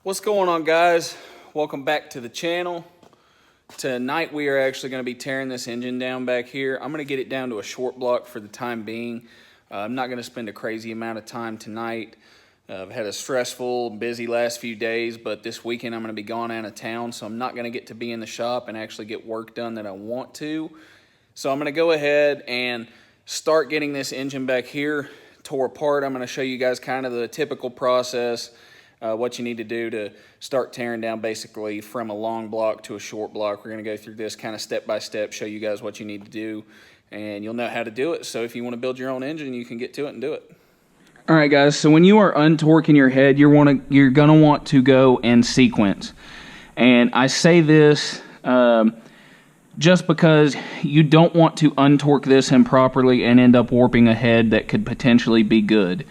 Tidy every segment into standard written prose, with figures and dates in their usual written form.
What's going on, guys? Welcome back to the channel. Tonight we are actually going to be tearing this engine down back here. I'm going to get it down to a short block for the time being. I'm not going to spend a crazy amount of time tonight. I've had a stressful, busy last few days, but this weekend I'm going to be gone out of town, so I'm not going to get to be in the shop and actually get work done that I want to. So I'm going to go ahead and start getting this engine back here tore apart. I'm going to show you guys kind of the typical process, what you need to do to start tearing down basically from a long block to a short block. We're going to go through this kind of step by step, show you guys what you need to do, and you'll know how to do it. So if you want to build your own engine, you can get to it and do it. All right, guys, so when you are untorquing your head, you're going to want to go in sequence. And I say this just because you don't want to untorque this improperly and end up warping a head that could potentially be good.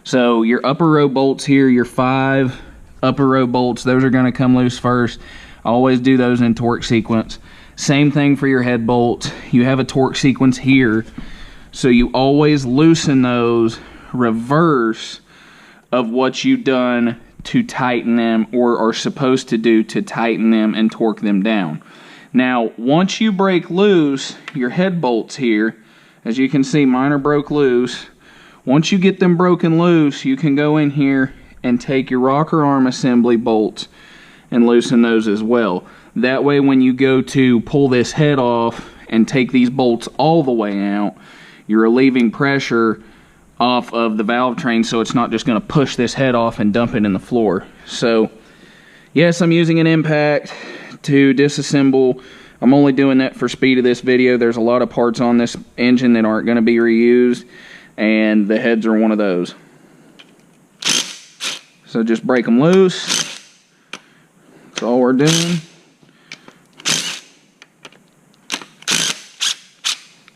So your upper row bolts here, your 5 upper row bolts, those are going to come loose first. I always do those in torque sequence. Same thing for your head bolts. You have a torque sequence here, so you always loosen those reverse of what you've done to tighten them or are supposed to do to tighten them and torque them down. Now, once you break loose your head bolts here, as you can see, mine are broke loose. Once you get them broken loose, you can go in here and take your rocker arm assembly bolts and loosen those as well. That way, when you go to pull this head off and take these bolts all the way out, you're relieving pressure off of the valve train, so it's not just going to push this head off and dump it in the floor. So, yes, I'm using an impact to disassemble. I'm only doing that for speed of this video. There's a lot of parts on this engine that aren't going to be reused, and the heads are one of those. So just break them loose. That's all we're doing.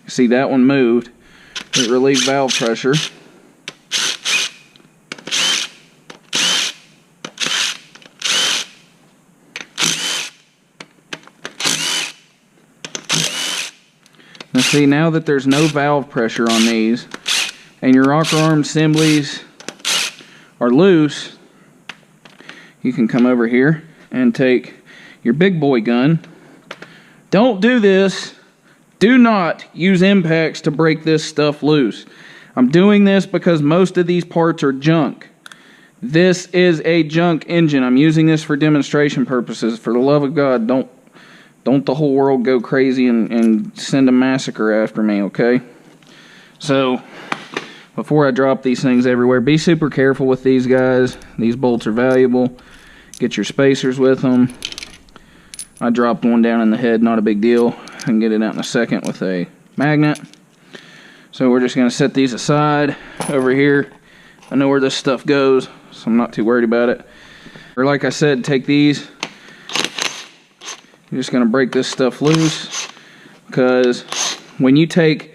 See, that one moved. It relieved valve pressure. Now see, now that there's no valve pressure on these and your rocker arm assemblies are loose, you can come over here and take your big boy gun. Don't do this. Do not use impacts to break this stuff loose. I'm doing this because most of these parts are junk. This is a junk engine. I'm using this for demonstration purposes. For the love of God, don't the whole world go crazy and send a massacre after me, okay? So, before I drop these things everywhere, be super careful with these guys. These bolts are valuable. Get your spacers with them. I dropped one down in the head, not a big deal. I can get it out in a second with a magnet. So we're just going to set these aside over here. I know where this stuff goes, so I'm not too worried about it. Or like I said, take these. You're just going to break this stuff loose, because when you take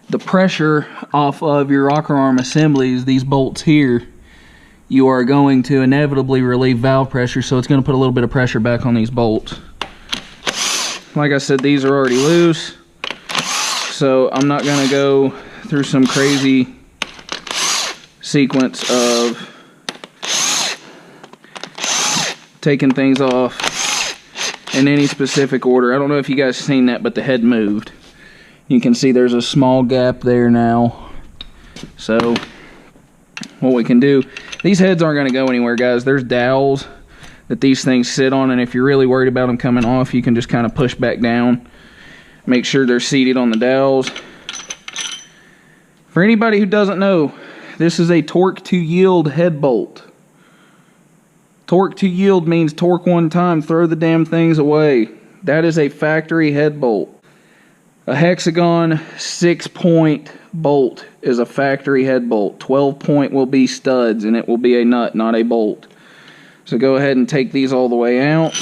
the pressure off of your rocker arm assemblies, these bolts here, you are going to inevitably relieve valve pressure, so it's going to put a little bit of pressure back on these bolts. Like I said, these are already loose, so I'm not going to go through some crazy sequence of taking things off in any specific order. I don't know if you guys seen that, but the head moved. You can see there's a small gap there now. So what we can do, these heads aren't going to go anywhere, guys. There's dowels that these things sit on, and if you're really worried about them coming off, you can just kind of push back down. Make sure they're seated on the dowels. For anybody who doesn't know, this is a torque to yield head bolt. Torque to yield means torque one time, throw the damn things away. That is a factory head bolt. A hexagon 6-point bolt is a factory head bolt. 12-point will be studs, and it will be a nut, not a bolt. So go ahead and take these all the way out.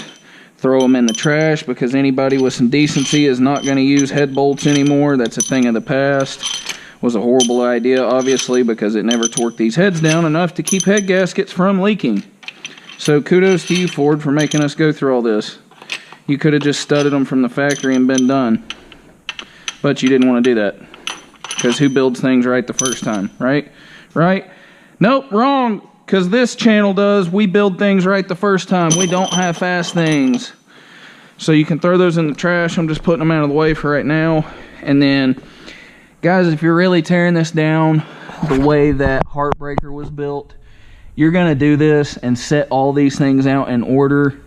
Throw them in the trash, because anybody with some decency is not going to use head bolts anymore. That's a thing of the past. Was a horrible idea, obviously, because it never torqued these heads down enough to keep head gaskets from leaking. So kudos to you, Ford, for making us go through all this. You could have just studded them from the factory and been done. But you didn't want to do that, because who builds things right the first time, right? Right? Nope, wrong. because this channel does, we build things right the first time. We don't half-ass things. So you can throw those in the trash. I'm just putting them out of the way for right now. And then, guys, if you're really tearing this down the way that Heartbreaker was built, you're gonna do this and set all these things out in order.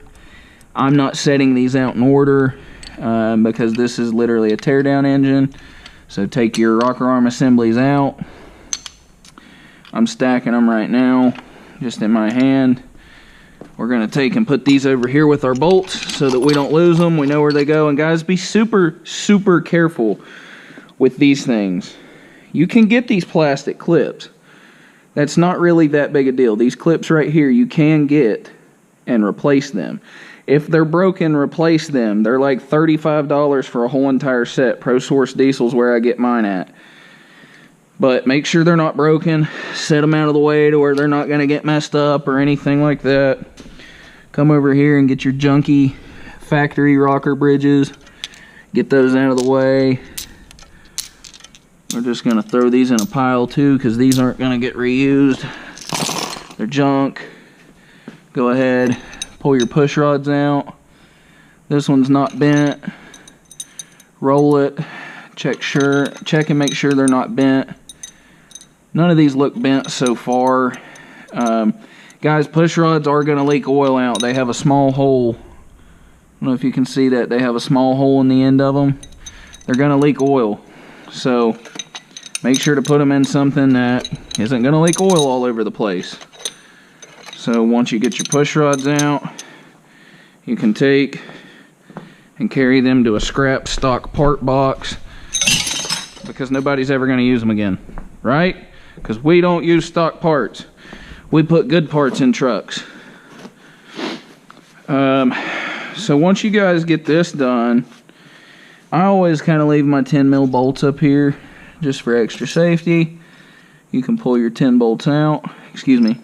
I'm not setting these out in order because this is literally a teardown engine. So take your rocker arm assemblies out. I'm stacking them right now, just in my hand. We're gonna take and put these over here with our bolts so that we don't lose them. We know where they go. And guys, be super, super careful with these things. You can get these plastic clips. That's not really that big a deal. These clips right here, you can get and replace them. If they're broken, replace them. They're like $35 for a whole entire set. Pro Source Diesel's where I get mine at. But make sure they're not broken. Set them out of the way to where they're not going to get messed up or anything like that. Come over here and get your junky factory rocker bridges. Get those out of the way. We're just going to throw these in a pile too because these aren't going to get reused. They're junk. Go ahead, pull your push rods out. This one's not bent. Roll it. Check and make sure they're not bent. None of these look bent so far. Guys, push rods are going to leak oil out. They have a small hole. I don't know if you can see that. They have a small hole in the end of them. They're going to leak oil. So make sure to put them in something that isn't going to leak oil all over the place. So once you get your push rods out, you can take and carry them to a scrap stock part box because nobody's ever going to use them again, right? Because we don't use stock parts. We put good parts in trucks. So once you guys get this done, I always kind of leave my 10 mil bolts up here just for extra safety. You can pull your 10 bolts out. Excuse me.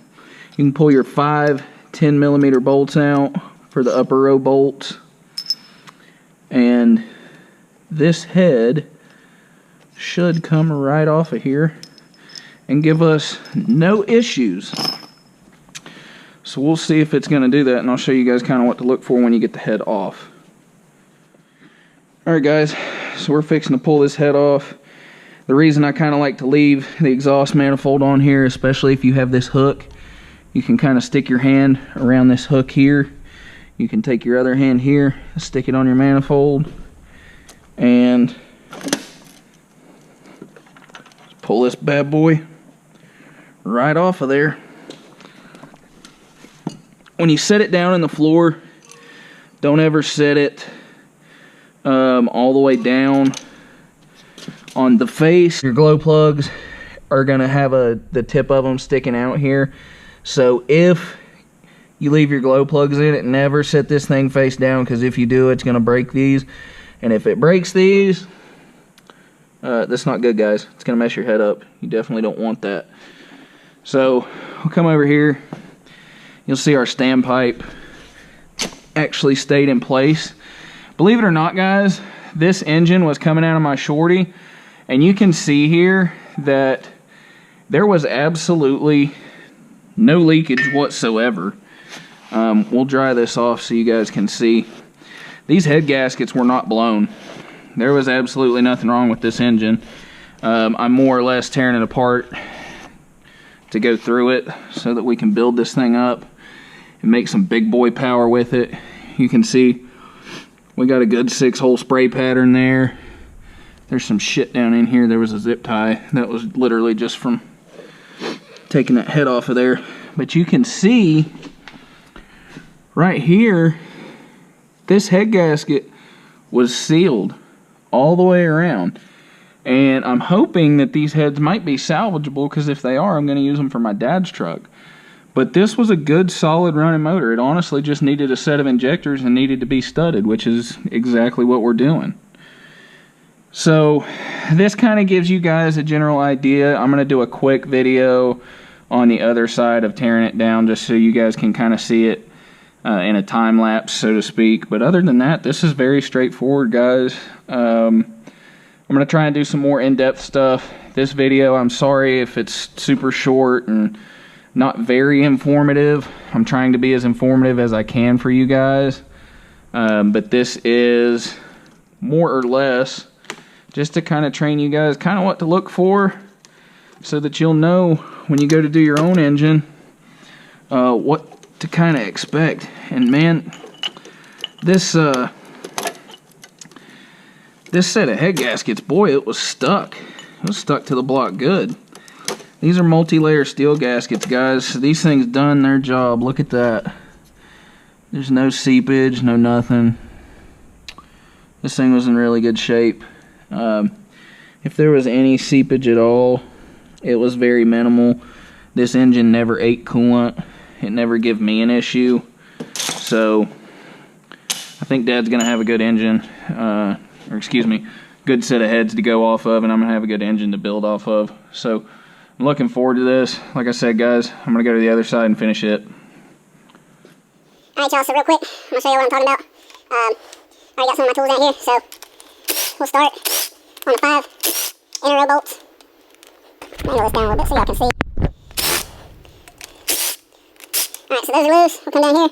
You can pull your 5 10 millimeter bolts out for the upper row bolts. And this head should come right off of here and give us no issues. So we'll see if it's going to do that, and I'll show you guys kind of what to look for when you get the head off. Alright guys, so we're fixing to pull this head off. The reason I kind of like to leave the exhaust manifold on here, especially if you have this hook, you can kind of stick your hand around this hook here. You can take your other hand here, stick it on your manifold, and pull this bad boy right off of there. When you set it down in the floor, don't ever set it all the way down on the face. Your glow plugs are going to have the tip of them sticking out here. So if you leave your glow plugs in it, never set this thing face down, because if you do, it's going to break these. And if it breaks these, that's not good, guys. It's going to mess your head up. You definitely don't want that. So we'll come over here. You'll see our standpipe actually stayed in place. Believe it or not, guys, this engine was coming out of my shorty, and you can see here that there was absolutely no leakage whatsoever. We'll dry this off so you guys can see. These head gaskets were not blown. There was absolutely nothing wrong with this engine. I'm more or less tearing it apart to go through it so that we can build this thing up and make some big boy power with it. You can see we got a good 6-hole spray pattern there. There's some shit down in here. There was a zip tie that was literally just from taking that head off of there. But you can see right here, this head gasket was sealed all the way around. And I'm hoping that these heads might be salvageable, because if they are, I'm going to use them for my dad's truck. But this was a good, solid running motor. It honestly just needed a set of injectors and needed to be studded, which is exactly what we're doing. So this kind of gives you guys a general idea. I'm going to do a quick video on the other side of tearing it down, just so you guys can kind of see it in a time lapse, so to speak. But other than that, this is very straightforward, guys. I'm going to try and do some more in-depth stuff. This video, I'm sorry if it's super short and Not very informative. I'm trying to be as informative as I can for you guys. But this is more or less just to kind of train you guys kind of what to look for, so that you'll know when you go to do your own engine what to kind of expect. And man, this set of head gaskets, boy, it was stuck. It was stuck to the block good. These are multi-layer steel gaskets, guys. These things done their job. Look at that. There's no seepage, no nothing. This thing was in really good shape. If there was any seepage at all, it was very minimal. This engine never ate coolant. It never gave me an issue. So I think Dad's gonna have a good engine, or excuse me, good set of heads to go off of, and I'm gonna have a good engine to build off of. So I'm looking forward to this. Like I said, guys, I'm gonna go to the other side and finish it. Alright, y'all, so real quick, I'm gonna show you what I'm talking about. I already got some of my tools out here, so we'll start on the 5 inner row bolts. Angle this down a little bit so y'all can see. Alright, so those are loose. We'll come down here.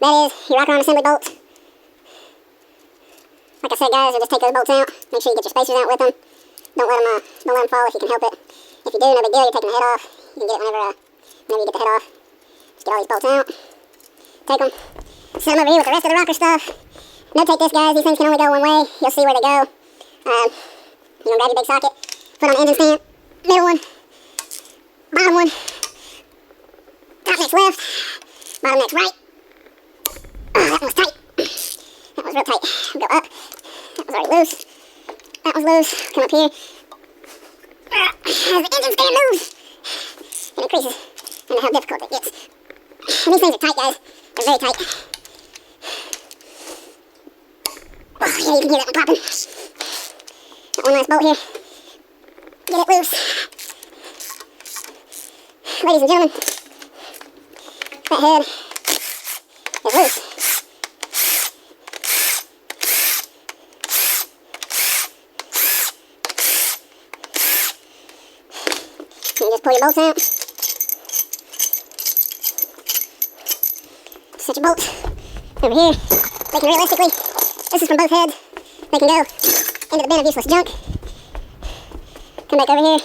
That is your rocker arm assembly bolts. Like I said, guys, you'll just take those bolts out. Make sure you get your spacers out with them. Don't let them fall if you can help it. If you do, no big deal. You're taking the head off. You can get it whenever you get the head off. Just get all these bolts out. Take them. Set them over here with the rest of the rocker stuff. Notate this, guys. These things can only go one way. You'll see where they go. You're gonna grab your big socket, put on the engine stand, middle one, bottom one, top neck's left, bottom neck's right. Oh, that one was tight. That was real tight. Go up. That was already loose. That was loose. Come up here. As the engine stand moves, it increases in how difficult it gets. And these things are tight, guys. They're very tight. Oh, yeah, you can hear that one popping. Got one last bolt here. Get it loose. Ladies and gentlemen, that head is loose. You just pull your bolts out. Set your bolts over here. They can realistically, this is from both heads. They can go into the bin of useless junk. Come back over here,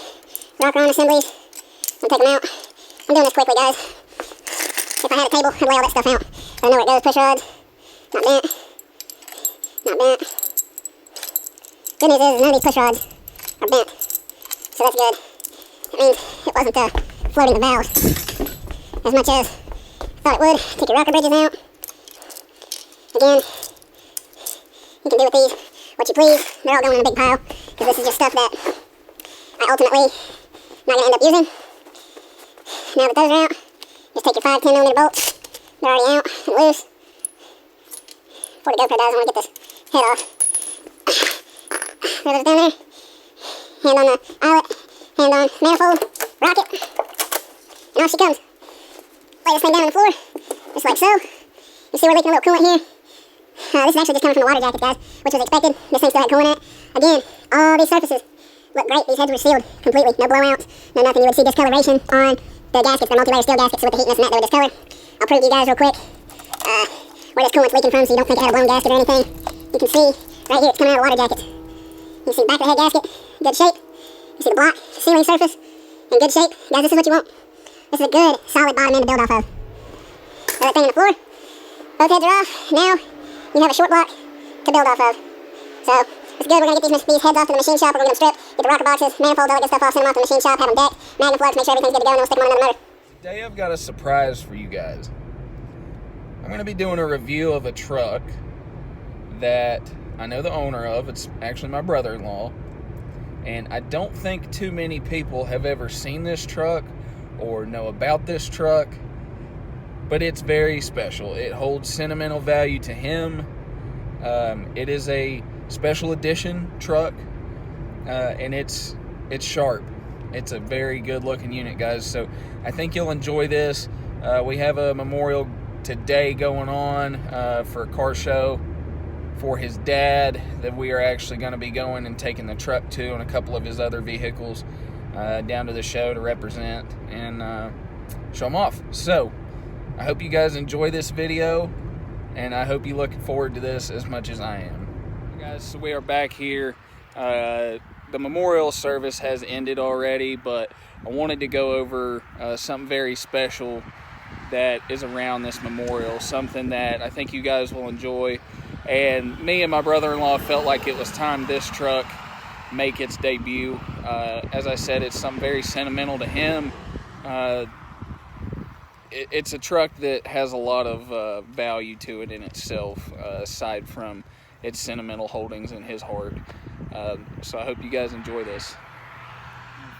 rocker arm assemblies, and take them out. I'm doing this quickly, guys. If I had a table, I'd lay all that stuff out. I know where it goes. Push rods, not bent, not bent. Good news is none of these push rods are bent, so that's good. That means it wasn't floating the valves as much as I thought it would. Take your rocker bridges out. Again, you can do with these what you please. They're all going in a big pile because this is just stuff that I ultimately not going to end up using. Now that those are out, just take your 5, 10 millimeter bolts. They're already out and loose. Before the GoPro does, I want to get this head off. There it is down there. Hand on the eyelet, hand on manifold, rocket, and off she comes. Lay this thing down on the floor, just like so. You see we're leaking a little coolant here. This is actually just coming from the water jacket, guys, which was expected. This thing still had coolant in it. Again, all these surfaces look great. These heads were sealed completely. No blowouts, no nothing. You would see discoloration on the gaskets. They're multi-layer steel gaskets, so with the heat and this and that, they were discolored. I'll prove to you guys real quick where this coolant's leaking from so you don't think it had a blown gasket or anything. You can see right here, it's coming out of the water jacket. You see the back of the head gasket, good shape. You see the block, sealing surface, in good shape. Guys, this is what you want. This is a good, solid bottom end to build off of. Throw that thing on the floor. Both heads are off. Now, you have a short block to build off of. So, it's good. We're going to get these heads off to the machine shop. We're going to get them stripped, get the rocker boxes, manifold, all that good stuff off, send them off to the machine shop, have them decked, magnum flux, make sure everything's good to go, and then we'll stick them on another motor. Today I've got a surprise for you guys. I'm going to be doing a review of a truck that I know the owner of. It's actually my brother-in-law. And I don't think too many people have ever seen this truck or know about this truck. But it's very special. It holds sentimental value to him. It is a special edition truck, and it's sharp. It's a very good looking unit, guys. So I think you'll enjoy this. We have a memorial today going on for a car show for his dad that we are actually going to be going and taking the truck to, and a couple of his other vehicles down to the show to represent and show them off. So I hope you guys enjoy this video, and I hope you look forward to this as much as I am. Guys, so we are back here. The memorial service has ended already, but I wanted to go over something very special that is around this memorial, something that I think you guys will enjoy. And me and my brother-in-law felt like it was time this truck make its debut. As I said, it's something very sentimental to him. It's a truck that has a lot of value to it in itself, aside from its sentimental holdings in his heart. So I hope you guys enjoy this.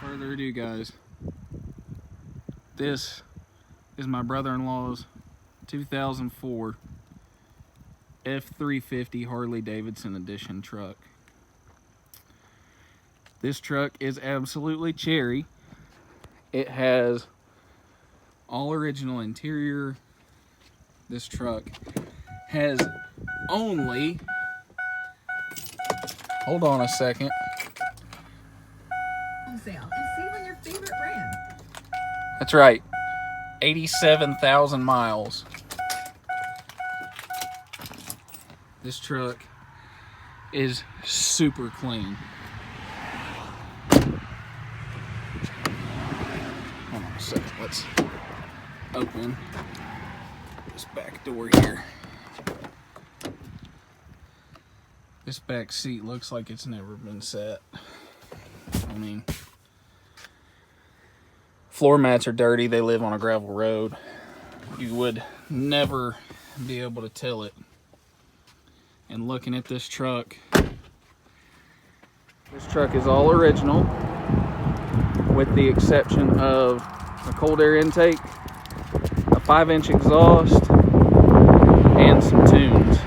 Without further ado, guys, this is my brother-in-law's 2004 F350 Harley Davidson edition truck. This truck is absolutely cherry. It has all original interior. This truck has only, hold on a second. Sale and save on your favorite brand. That's right, 87,000 miles. This truck is super clean. Hold on a second, let's open this back door here. This back seat looks like it's never been set. I mean, floor mats are dirty, they live on a gravel road. You would never be able to tell it. And looking at this truck is all original, with the exception of a cold air intake, a 5-inch exhaust, and some tunes.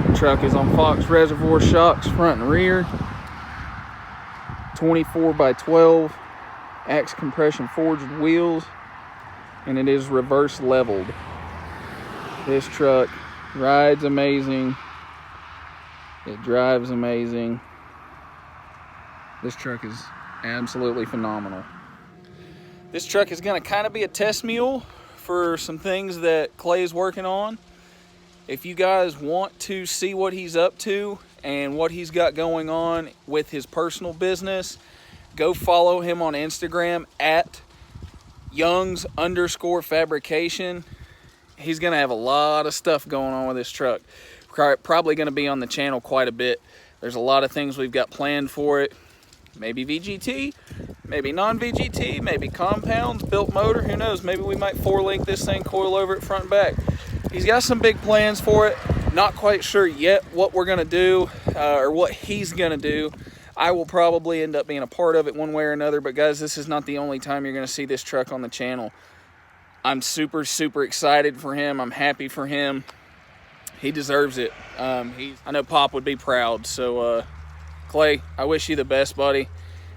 The truck is on Fox reservoir shocks front and rear, 24x12 axe compression forged wheels, and it is reverse leveled. This truck rides amazing. It drives amazing. This truck is absolutely phenomenal. This truck is going to kind of be a test mule for some things that Clay's working on. If you guys want to see what he's up to and what he's got going on with his personal business, go follow him on Instagram at Youngs_fabrication. He's going to have a lot of stuff going on with this truck. Probably going to be on the channel quite a bit. There's a lot of things we've got planned for it. Maybe VGT, maybe non-VGT, maybe compounds, built motor, who knows. Maybe we might 4-link this thing, coil over it front and back. He's got some big plans for it. Not quite sure yet what we're going to do or what he's going to do. I will probably end up being a part of it one way or another. But guys, this is not the only time you're going to see this truck on the channel. I'm super, super excited for him. I'm happy for him. He deserves it. I know Pop would be proud. So, Clay, I wish you the best, buddy.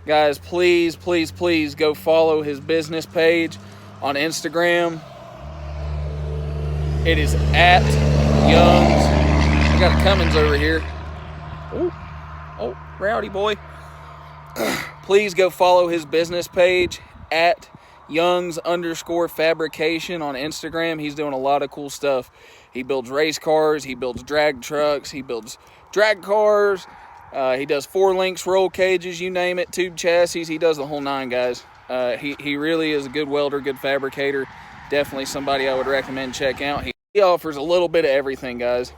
Guys, please, please, please go follow his business page on Instagram. It is at Youngs. I got a Cummins over here. Oh, rowdy boy. Please go follow his business page at Youngs_fabrication on Instagram. He's doing a lot of cool stuff. He builds race cars, he builds drag trucks, he builds drag cars, he does 4-links, roll cages, you name it, tube chassis. He does the whole 9, guys. He really is a good welder, good fabricator. Definitely somebody I would recommend check out. He offers a little bit of everything, guys.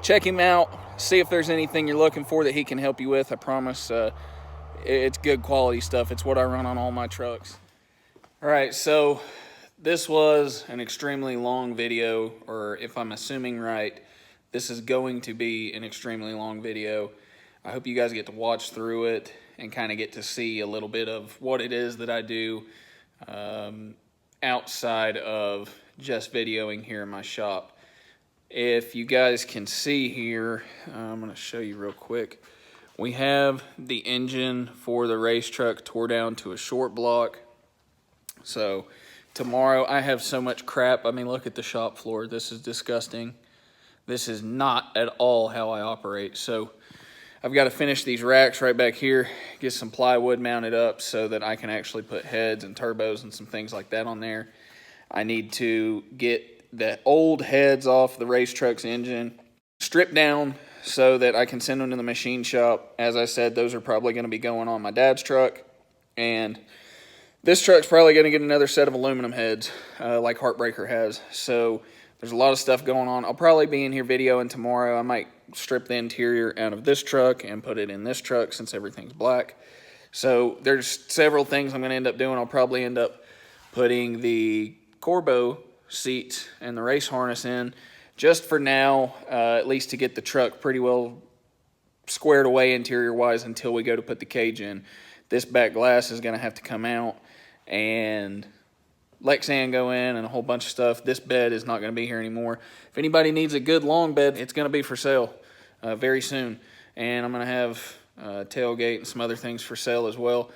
Check him out, see if there's anything you're looking for that he can help you with. I promise it's good quality stuff. It's what I run on all my trucks. All right, so this was an extremely long video, or if I'm assuming right, this is going to be an extremely long video. I hope you guys get to watch through it and kind of get to see a little bit of what it is that I do outside of just videoing here in my shop. If you guys can see here, I'm going to show you real quick. We have the engine for the race truck tore down to a short block. So tomorrow, I have so much crap. I mean, look at the shop floor. This is disgusting. This is not at all how I operate. So I've got to finish these racks right back here, get some plywood mounted up so that I can actually put heads and turbos and some things like that on there. I need to get the old heads off the race truck's engine, stripped down so that I can send them to the machine shop. As I said, those are probably going to be going on my dad's truck. And this truck's probably going to get another set of aluminum heads like Heartbreaker has. So there's a lot of stuff going on. I'll probably be in here videoing tomorrow. I might strip the interior out of this truck and put it in this truck since everything's black. So there's several things I'm going to end up doing. I'll probably end up putting the Corbo seats and the race harness in just for now, at least to get the truck pretty well squared away interior-wise until we go to put the cage in. This back glass is going to have to come out and Lexan go in and a whole bunch of stuff. This bed is not going to be here anymore. If anybody needs a good long bed, it's going to be for sale very soon. And I'm going to have a tailgate and some other things for sale as well.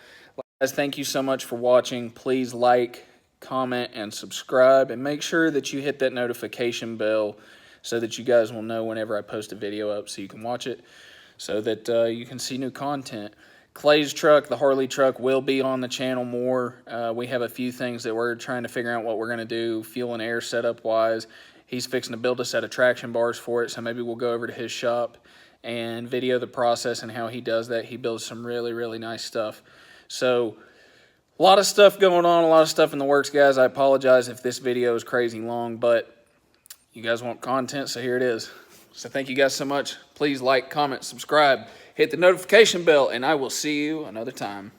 Guys, thank you so much for watching. Please like, comment, and subscribe. And make sure that you hit that notification bell so that you guys will know whenever I post a video up so you can watch it, so that you can see new content. Clay's truck, the Harley truck, will be on the channel more. We have a few things that we're trying to figure out what we're going to do, fuel and air setup wise. He's fixing to build a set of traction bars for it, so maybe we'll go over to his shop and video the process and how he does that. He builds some really, really nice stuff. So a lot of stuff going on, a lot of stuff in the works, guys. I apologize if this video is crazy long, but you guys want content, so here it is. So thank you guys so much. Please like, comment, subscribe, hit the notification bell, and I will see you another time.